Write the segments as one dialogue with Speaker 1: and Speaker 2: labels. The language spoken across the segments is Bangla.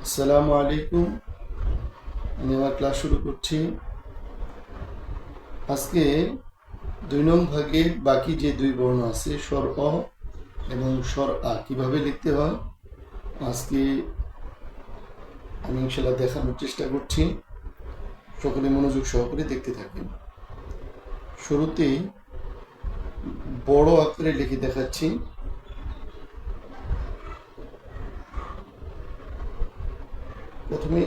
Speaker 1: আসসালামু আলাইকুম। আমি আমার ক্লাস শুরু করছি। আজকে ২ নং ভাগের বাকি যে দুই বর্ণ আছে স্বর অ এবং স্বর আ কিভাবে লিখতে হয় আজকে আমি ইনশাল্লাহ দেখানোর চেষ্টা করছি। সকলে মনোযোগ সহকারে দেখতে থাকেন। শুরুতেই বড় আকারে লিখে দেখাচ্ছি। প্রথমে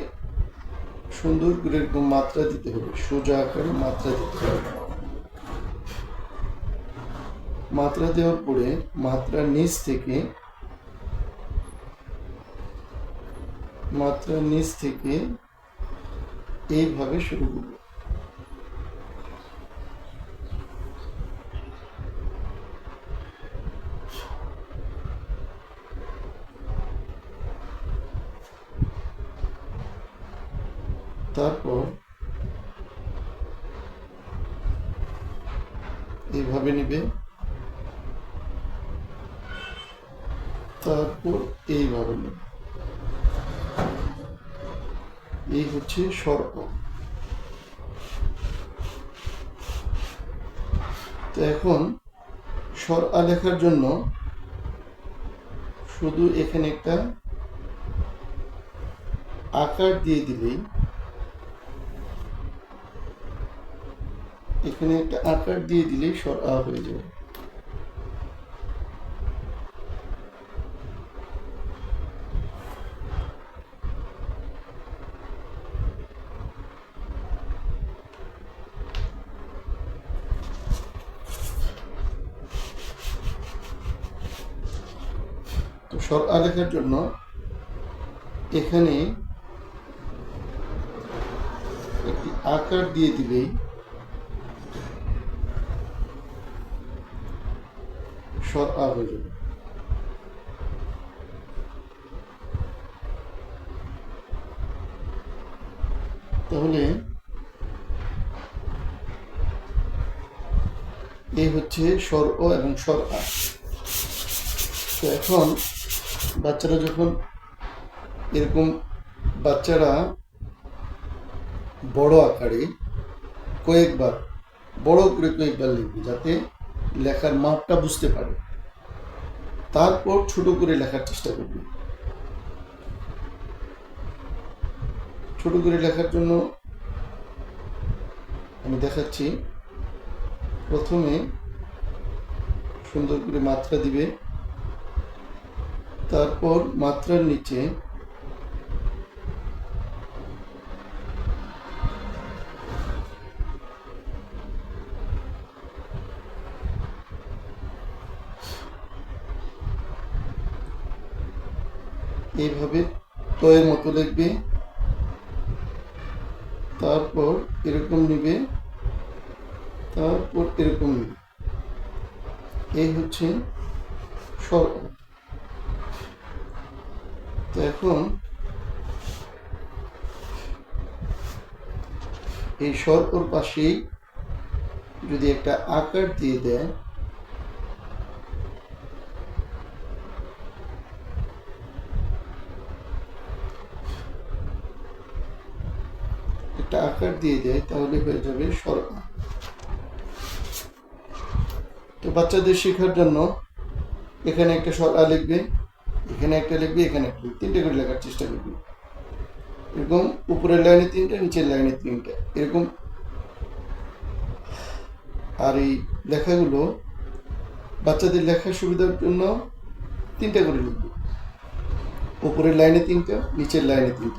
Speaker 1: সুন্দর করে এরকম মাত্রা দিতে হবে, সোজা আকারে মাত্রা দিতে হবে। মাত্রা দেওয়ার পরে মাত্রার নিচ থেকে এইভাবে শুরু করব। তারপর এইভাবে নিবে, তারপর এইভাবে নেবে। এই হচ্ছে স্বর অ। তো এখন স্বর আ লেখার জন্য শুধু এখানে একটা আকার দিয়ে দিলেই, স্বর আ হয়ে যাবে। তো স্বর আ লেখার জন্য এখানে একটি আকার দিয়ে দিলেই স্বর আ হয়ে যাবে। তাহলে এই হচ্ছে স্বর অ এবং স্বর আ। তো এখন বাচ্চারা যখন এরকম বড় আকারে বড় করে কয়েকবার লিখবে, যাতে লেখার মাপটা বুঝতে পারে। তারপর ছোট করে লেখার চেষ্টা করবে। ছোট করে লেখার জন্য আমি দেখাচ্ছি। প্রথমে সুন্দর করে মাত্রা দিবে, তারপর মাত্রার নিচে এইভাবে তয়ের মতো লিখবে, তারপর এরকম নিবে, তারপর এরকম নিবে। এই হচ্ছে স্বর অ। তো এখন এই স্বর ওর পাশেই যদি একটা আকার দিয়ে দেয়, তাহলে হয়ে যাবে স্বর আ। তো বাচ্চাদের শেখার জন্য এখানে একটা স্বর আ লিখবে, এখানে একটা লিখবে, এখানে একটা লিখবে, 3টে করে লেখার চেষ্টা করবে। এরকম উপরের লাইনে 3টে, নিচের লাইনে 3টে, এরকম। আর এই লেখাগুলো বাচ্চাদের লেখার সুবিধার জন্য 3টে করে লিখবে, উপরের লাইনে 3টে, নিচের লাইনে 3টে।